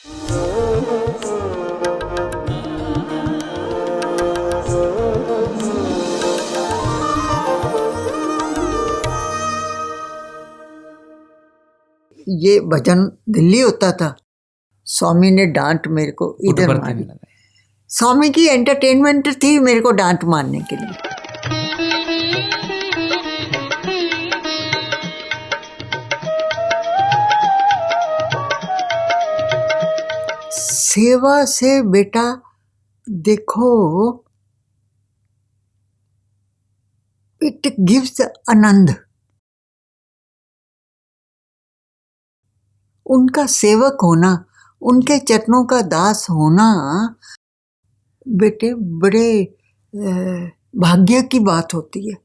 ये भजन दिल्ली होता था, स्वामी ने डांट मेरे को इधर मारी। स्वामी की एंटरटेनमेंट थी मेरे को डांट मारने के लिए। सेवा से बेटा देखो, इट गिव्स आनंद। उनका सेवक होना, उनके चरणों का दास होना बेटे बड़े भाग्य की बात होती है।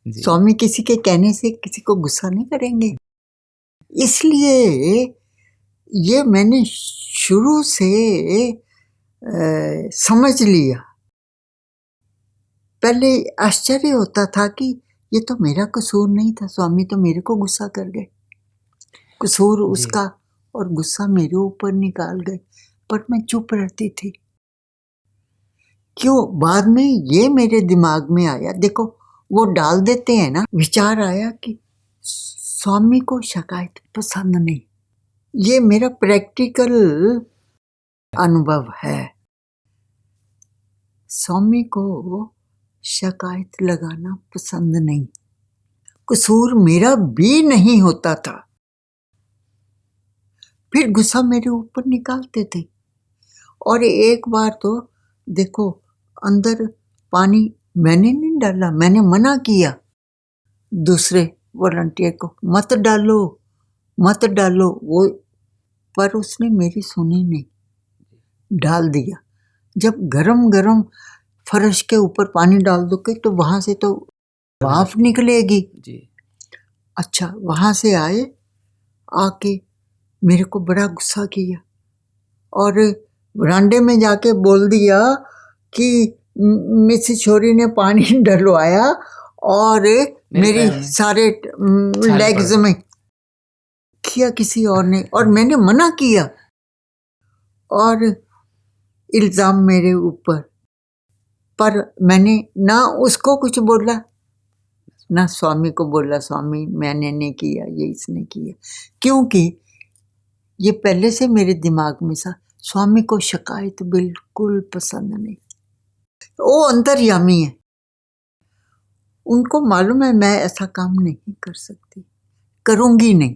स्वामी किसी के कहने से किसी को गुस्सा नहीं करेंगे। इसलिए ये मैंने शुरू से समझ लिया। पहले आश्चर्य होता था कि ये तो मेरा कसूर नहीं था, स्वामी तो मेरे को गुस्सा कर गए। कसूर उसका और गुस्सा मेरे ऊपर निकाल गए, पर मैं चुप रहती थी। क्यों? बाद में ये मेरे दिमाग में आया, देखो वो डाल देते हैं ना, विचार आया कि स्वामी को शिकायत पसंद नहीं। ये मेरा प्रैक्टिकल अनुभव है। स्वामी को शिकायत लगाना पसंद नहीं। कसूर मेरा भी नहीं होता था, फिर गुस्सा मेरे ऊपर निकालते थे। और एक बार तो देखो, अंदर पानी मैंने नहीं डाला, मैंने मना किया दूसरे वॉलंटियर को, मत डालो मत डालो, वो पर उसने मेरी सुनी नहीं, डाल दिया। जब गरम गरम फर्श के ऊपर पानी डाल दोगे तो वहां से तो भाप निकलेगी जी। अच्छा, वहां से आए, आके मेरे को बड़ा गुस्सा किया और बरामदे में जाके बोल दिया कि मिस छोरी ने पानी डलवाया और मेरी सारे लेग्स में किया किसी और ने, और मैंने मना किया और इल्जाम मेरे ऊपर। पर मैंने ना उसको कुछ बोला ना स्वामी को बोला, स्वामी मैंने नहीं किया, ये इसने किया। क्योंकि ये पहले से मेरे दिमाग में था, स्वामी को शिकायत बिल्कुल पसंद नहीं। वो अंतर्यामी है, उनको मालूम है मैं ऐसा काम नहीं कर सकती, करूंगी नहीं।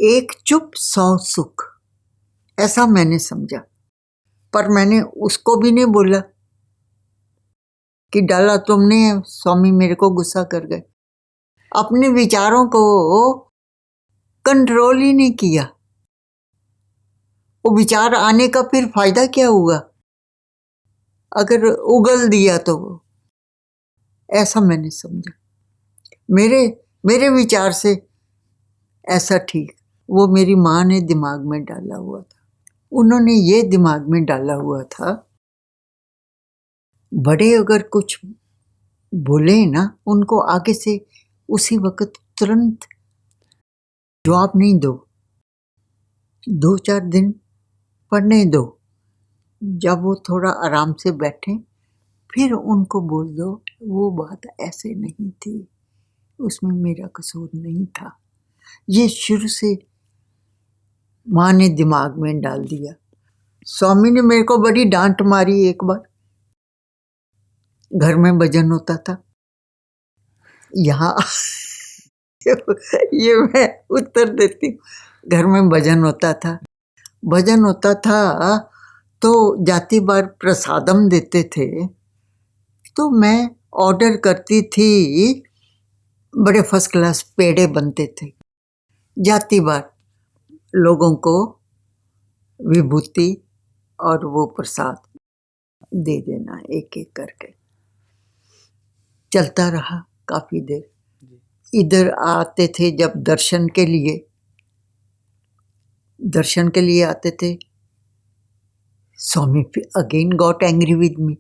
एक चुप 100 सुख, ऐसा मैंने समझा। पर मैंने उसको भी नहीं बोला कि डाला तुमने, स्वामी मेरे को गुस्सा कर गए। अपने विचारों को कंट्रोल ही नहीं किया। वो विचार आने का फिर फायदा क्या हुआ अगर उगल दिया तो? ऐसा मैंने समझा। मेरे विचार से ऐसा ठीक। वो मेरी माँ ने दिमाग में डाला हुआ था। उन्होंने ये दिमाग में डाला हुआ था, बड़े अगर कुछ बोले ना, उनको आगे से उसी वक्त तुरंत जवाब नहीं दो, 2-4 दिन पढ़ने दो। जब वो थोड़ा आराम से बैठे फिर उनको बोल दो वो बात ऐसे नहीं थी, उसमें मेरा कसूर नहीं था। ये शुरू से माँ ने दिमाग में डाल दिया। स्वामी ने मेरे को बड़ी डांट मारी एक बार। घर में भजन होता था, यहाँ ये मैं उत्तर देती हूँ। घर में भजन होता था तो जाती बार प्रसादम देते थे, तो मैं ऑर्डर करती थी, बड़े फर्स्ट क्लास पेड़े बनते थे। जाती बार लोगों को विभूति और वो प्रसाद दे देना एक एक करके। चलता रहा काफी देर। इधर आते थे जब दर्शन के लिए आते थे, Swami again got angry with me.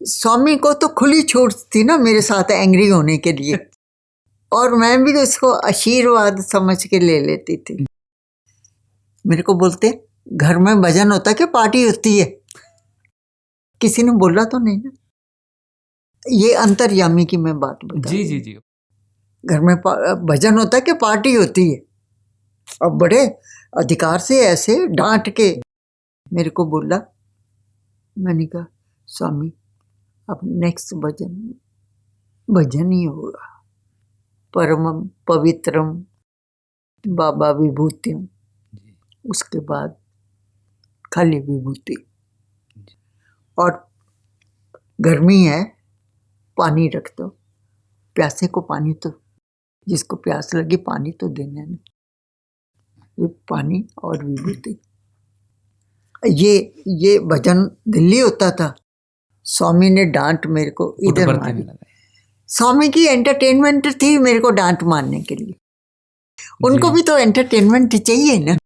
Swami को तो खुली छूट थी ना मेरे साथ एंग्री होने के लिए, और मैं भी उसको आशीर्वाद समझ के ले लेती थी। मेरे को बोलते घर में भजन होता कि पार्टी होती है? किसी ने बोला तो नहीं ना। ये अंतर्यामी की मैं बात बता जी रही जी हूँ। जी। घर में भजन होता है कि पार्टी होती है? और बड़े अधिकार से ऐसे डांट के मेरे को बोला। मैंने कहा स्वामी अब नेक्स्ट भजन ही होगा, परमम पवित्रम बाबा विभूतिम, उसके बाद खाली विभूति। और गर्मी है, पानी रख दो, प्यासे को पानी तो, जिसको प्यास लगी पानी तो देना नहीं, वो पानी और विभूति। ये भजन दिल्ली होता था। स्वामी ने डांट मेरे को इधर पुटपर्थी मारी। में लगा। स्वामी की एंटरटेनमेंट थी मेरे को डांट मारने के लिए। उनको जी। भी तो एंटरटेनमेंट चाहिए ना।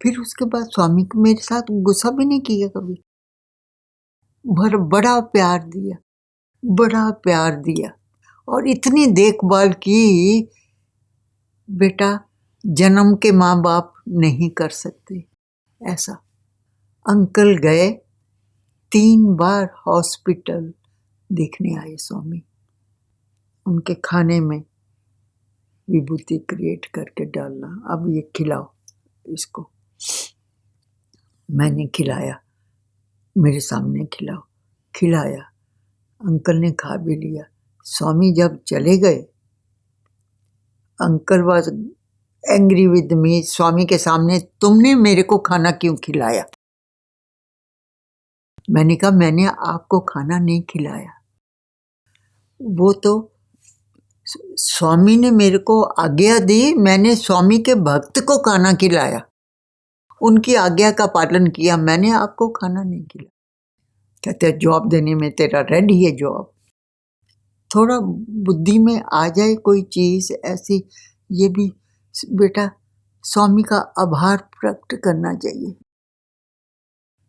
फिर उसके बाद स्वामी को मेरे साथ गुस्सा भी नहीं किया कभी। बड़ा प्यार दिया, बड़ा प्यार दिया। और इतनी देखभाल की, बेटा जन्म के माँ बाप नहीं कर सकते ऐसा। अंकल गए 3 बार हॉस्पिटल देखने आए स्वामी। उनके खाने में विभूति क्रिएट करके डालना, अब ये खिलाओ इसको। मैंने खिलाया, मेरे सामने खिलाओ, खिलाया। अंकल ने खा भी लिया। स्वामी जब चले गए, uncle was angry with me. Swami के सामने तुमने मेरे को खाना क्यों खिलाया? मैंने कहा मैंने आपको खाना नहीं खिलाया, वो तो स्वामी ने मेरे को आज्ञा दी, मैंने स्वामी के भक्त को खाना खिलाया, उनकी आज्ञा का पालन किया, मैंने आपको खाना नहीं खिलाया। कहते जॉब देने में तेरा रेडी है जॉब। थोड़ा बुद्धि में आ जाए कोई चीज ऐसी, ये भी बेटा स्वामी का आभार प्रकट करना चाहिए,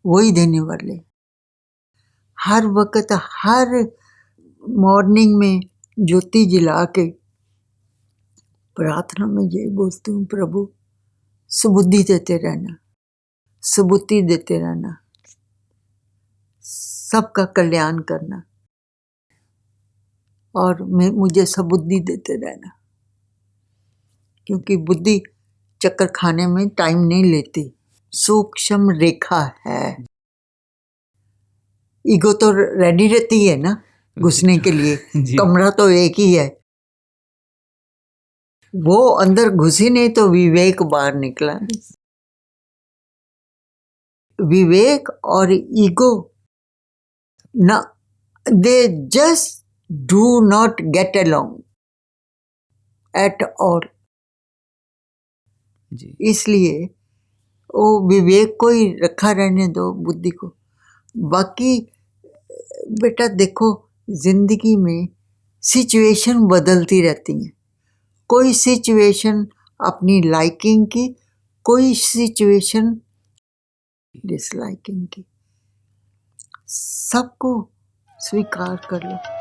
वही देने वाले। हर वक्त हर मॉर्निंग में ज्योति जला के प्रार्थना में यही बोलती हूँ, प्रभु सुबुद्धि देते रहना, सुबुद्धि देते रहना, सबका कल्याण करना, और मुझे सबुद्धि देते रहना। क्योंकि बुद्धि चक्कर खाने में टाइम नहीं लेती, सूक्ष्म रेखा है। ईगो तो रेडी रहती है ना घुसने के लिए, कमरा तो एक ही है, वो अंदर घुसी नहीं तो विवेक बाहर निकला। विवेक और ईगो ना, they just do not get along at all. इसलिए वो विवेक को ही रखा रहने दो, बुद्धि को। बाकी बेटा देखो जिंदगी में सिचुएशन बदलती रहती हैं। कोई सिचुएशन अपनी लाइकिंग की, कोई सिचुएशन डिसलाइकिंग की। सबको स्वीकार कर लो।